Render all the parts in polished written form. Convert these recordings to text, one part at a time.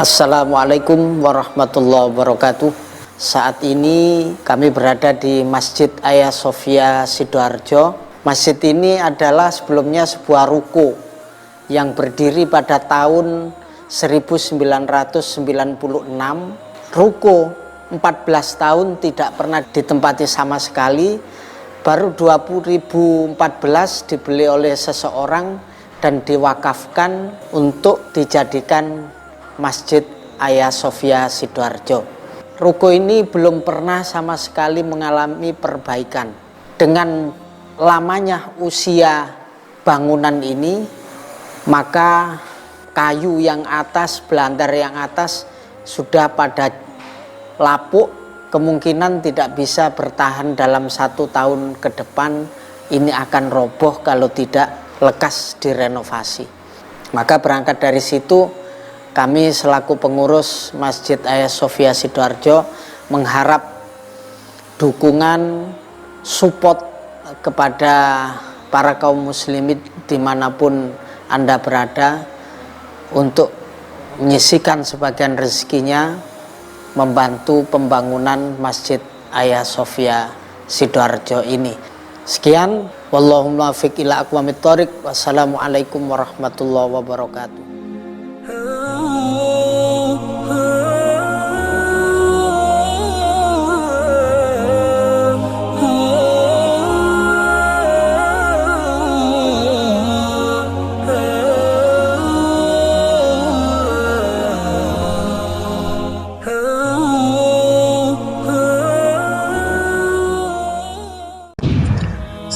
Assalamualaikum warahmatullahi wabarakatuh. Saat ini kami berada di Masjid Hagia Sophia Sidoarjo. Masjid ini adalah sebelumnya sebuah ruko yang berdiri pada tahun 1996. Ruko 14 tahun tidak pernah ditempati sama sekali. Baru 2014 dibeli oleh seseorang dan diwakafkan untuk dijadikan Masjid Hagia Sophia Sidoarjo. Ruko ini belum pernah sama sekali mengalami perbaikan. Dengan lamanya usia bangunan ini, maka kayu yang atas, belandar yang atas sudah pada lapuk, kemungkinan tidak bisa bertahan dalam 1 tahun ke depan. Ini akan roboh kalau tidak lekas direnovasi. Maka berangkat dari situ, kami selaku pengurus Masjid Hagia Sophia Sidoarjo mengharap dukungan, support kepada para kaum muslimin dimanapun Anda berada untuk menyisihkan sebagian rezekinya membantu pembangunan Masjid Hagia Sophia Sidoarjo ini. Sekian, wallahul muwaffiq ila aqwamit thoriq. Wassalamualaikum warahmatullahi wabarakatuh.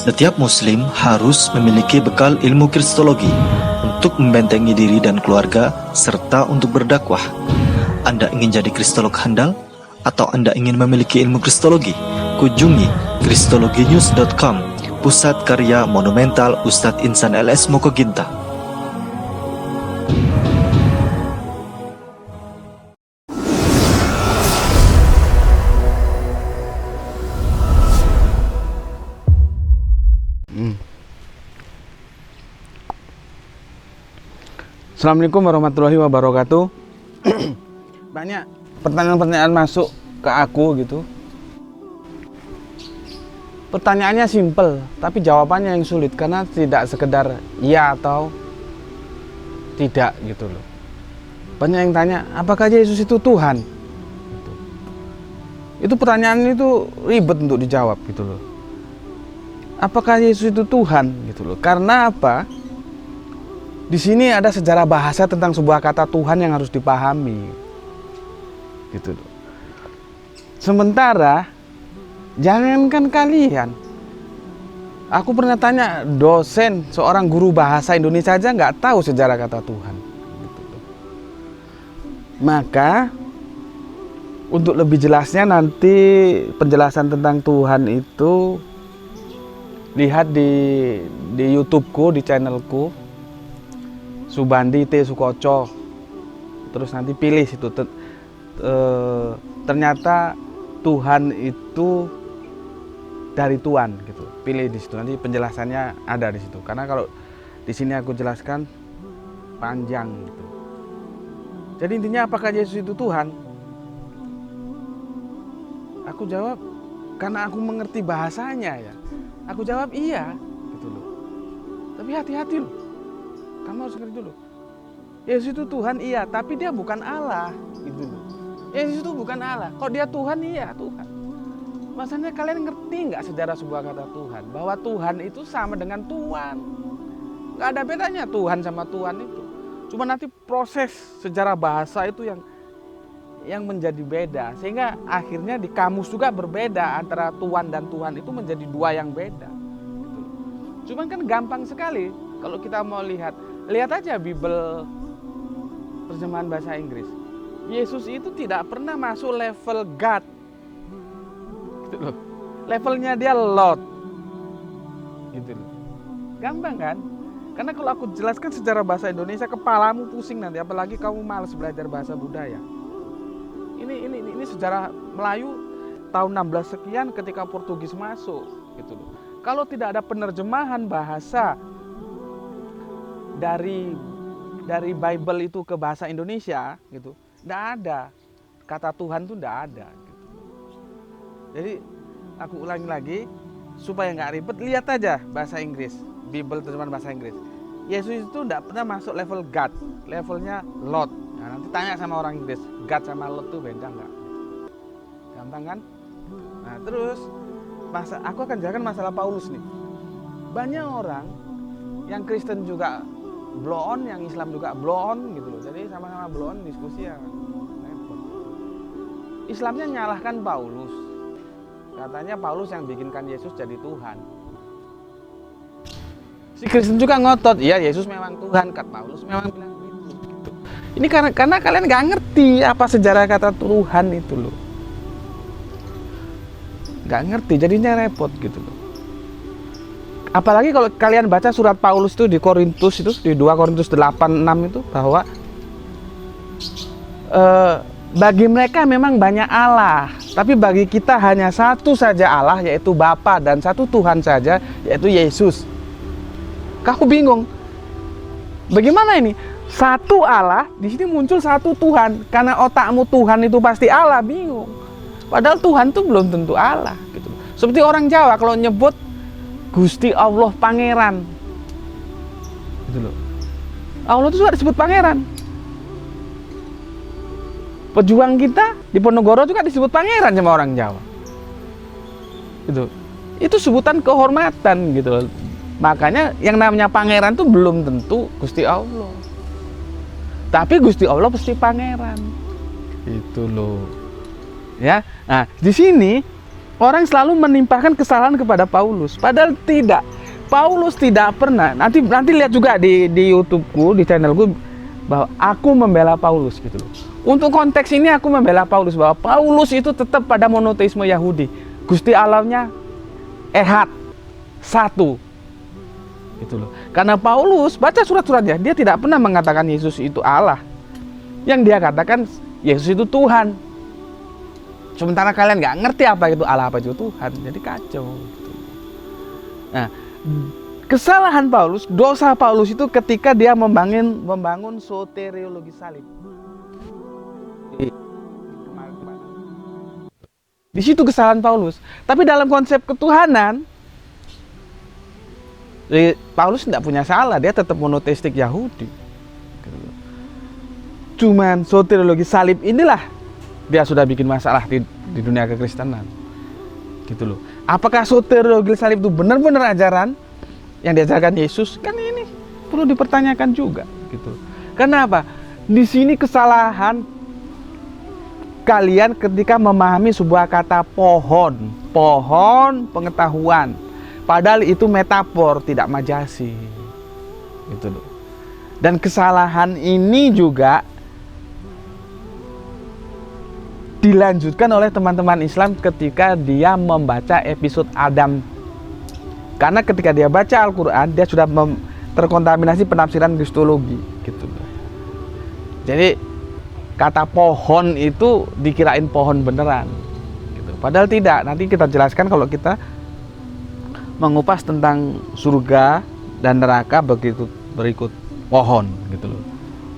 Setiap muslim harus memiliki bekal ilmu kristologi untuk membentengi diri dan keluarga serta untuk berdakwah. Anda ingin jadi kristolog handal atau Anda ingin memiliki ilmu kristologi? Kunjungi kristologinews.com, pusat karya monumental Ustadz Insan LS Mokoginta. Assalamualaikum warahmatullahi wabarakatuh. Banyak pertanyaan-pertanyaan masuk ke aku gitu. Pertanyaannya simpel, tapi jawabannya yang sulit karena tidak sekedar ya atau tidak gitu loh. Banyak yang tanya, apakah Yesus itu Tuhan? Itu pertanyaan itu ribet untuk dijawab gitu loh. Apakah Yesus itu Tuhan gitu loh? Karena apa? Di sini ada sejarah bahasa tentang sebuah kata Tuhan yang harus dipahami. Gitu loh. Sementara jangankan kalian, aku pernah tanya dosen, seorang guru bahasa Indonesia aja nggak tahu sejarah kata Tuhan. Gitu loh. Maka untuk lebih jelasnya nanti penjelasan tentang Tuhan itu lihat di YouTube-ku, di channelku Subandi T. Sukoco. Terus nanti pilih situ. Ternyata Tuhan itu dari Tuhan gitu. Pilih di situ, nanti penjelasannya ada di situ. Karena kalau di sini aku jelaskan panjang gitu. Jadi intinya apakah Yesus itu Tuhan? Aku jawab karena aku mengerti bahasanya ya. Aku jawab iya gitu loh. Tapi hati-hati loh. Kamu harus ngerti dulu. Yesus itu Tuhan iya, tapi dia bukan Allah gitu loh. Yesus itu bukan Allah. Kok dia Tuhan? Iya, Tuhan. Maksudnya kalian ngerti nggak sejarah sebuah kata Tuhan? Bahwa Tuhan itu sama dengan Tuhan. Nggak ada bedanya Tuhan sama Tuhan itu. Cuma nanti proses sejarah bahasa itu yang menjadi beda. Sehingga akhirnya di kamus juga berbeda antara Tuhan dan Tuhan itu menjadi dua yang beda. Gitu. Cuman kan gampang sekali kalau kita mau lihat aja Bible terjemahan bahasa Inggris. Yesus itu tidak pernah masuk level God. Gitu loh. Levelnya dia Lord. Gitu loh. Gampang kan? Karena kalau aku jelaskan sejarah bahasa Indonesia, kepalamu pusing nanti, apalagi kamu malas belajar bahasa budaya. Ini sejarah Melayu tahun 16 sekian ketika Portugis masuk, gitu loh. Kalau tidak ada penerjemahan bahasa dari Bible itu ke bahasa Indonesia gitu, Nggak ada. Kata Tuhan tuh nggak ada. Gitu. Jadi aku ulangi lagi supaya nggak ribet, lihat aja bahasa Inggris, Bible terjemahan bahasa Inggris. Yesus itu nggak pernah masuk level God, levelnya Lord. Nah, nanti tanya sama orang Inggris, God sama Lord tuh beda nggak? Gampang kan? Nah terus aku akan jelaskan masalah Paulus nih. Banyak orang yang Kristen juga blow on, yang Islam juga blow on gitu loh. Jadi sama-sama blow on, diskusi ya repot. Islamnya nyalahkan Paulus. Katanya Paulus yang bikinkan Yesus jadi Tuhan. Si Kristen juga ngotot, iya Yesus memang Tuhan, kata Paulus memang bilang gitu. Ini karena kalian nggak ngerti apa sejarah kata Tuhan itu loh. Nggak ngerti, jadinya repot gitu loh. Apalagi kalau kalian baca surat Paulus itu di Korintus itu, di 2 Korintus 8:6 itu, bahwa bagi mereka memang banyak Allah, tapi bagi kita hanya satu saja Allah, yaitu Bapa, dan satu Tuhan saja, yaitu Yesus. Aku bingung, bagaimana ini? Satu Allah, di sini muncul satu Tuhan, karena otakmu Tuhan itu pasti Allah, bingung. Padahal Tuhan itu belum tentu Allah. Gitu. Seperti orang Jawa kalau nyebut Gusti Allah Pangeran, gitu loh. Allah itu juga disebut Pangeran. Pejuang kita di Ponorogo juga disebut Pangeran sama orang Jawa. Gitu. Itu sebutan kehormatan gitu loh. Makanya yang namanya pangeran itu belum tentu Gusti Allah. Tapi Gusti Allah pasti pangeran. Itu loh. Ya. Nah, di sini orang selalu menimpahkan kesalahan kepada Paulus. Padahal tidak. Paulus tidak pernah. Nanti lihat juga di YouTube-ku, di channelku, bahwa aku membela Paulus gitu loh. Untuk konteks ini aku membela Paulus, bahwa Paulus itu tetap pada monoteisme Yahudi. Gusti Allahnya ehad, satu. Gitu loh. Karena Paulus baca surat-suratnya, dia tidak pernah mengatakan Yesus itu Allah. Yang dia katakan Yesus itu Tuhan. Sementara kalian nggak ngerti apa itu Allah, apa itu Tuhan, jadi kacau. Gitu. Nah, kesalahan Paulus, dosa Paulus itu ketika dia membangun soteriologi salib. Di situ kesalahan Paulus. Tapi dalam konsep ketuhanan, Paulus tidak punya salah, dia tetap monoteistik Yahudi. Cuman soteriologi salib inilah dia sudah bikin masalah di dunia kekristenan. Gitu loh. Apakah soteriologi salib itu benar-benar ajaran yang diajarkan Yesus? Kan ini perlu dipertanyakan juga, gitu. Kenapa? Di sini kesalahan kalian ketika memahami sebuah kata pohon pengetahuan, padahal itu metafor, tidak majasi, gitu loh. Dan kesalahan ini juga dilanjutkan oleh teman-teman Islam ketika dia membaca episode Adam. Karena ketika dia baca Al-Quran, dia sudah terkontaminasi penafsiran kristologi, gitu loh. Jadi kata pohon itu dikirain pohon beneran, gitu. Padahal tidak. Nanti kita jelaskan kalau kita mengupas tentang surga dan neraka begitu berikut pohon, gitu loh.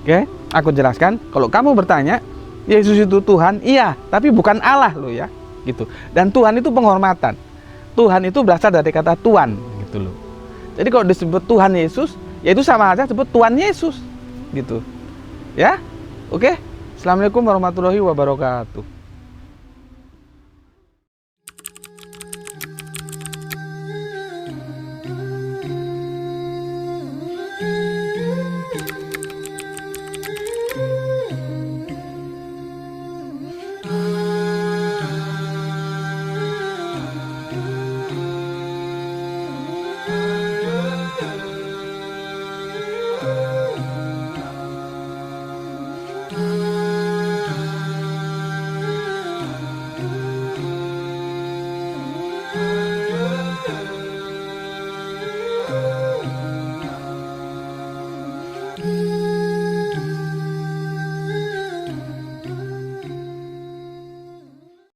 Oke, aku jelaskan. Kalau kamu bertanya, Yesus itu Tuhan, iya, tapi bukan Allah loh ya, gitu. Dan Tuhan itu penghormatan. Tuhan itu berasal dari kata Tuan, gitu loh. Jadi kalau disebut Tuhan Yesus, ya itu sama aja sebut Tuhan Yesus, gitu. Ya, oke. Assalamualaikum warahmatullahi wabarakatuh.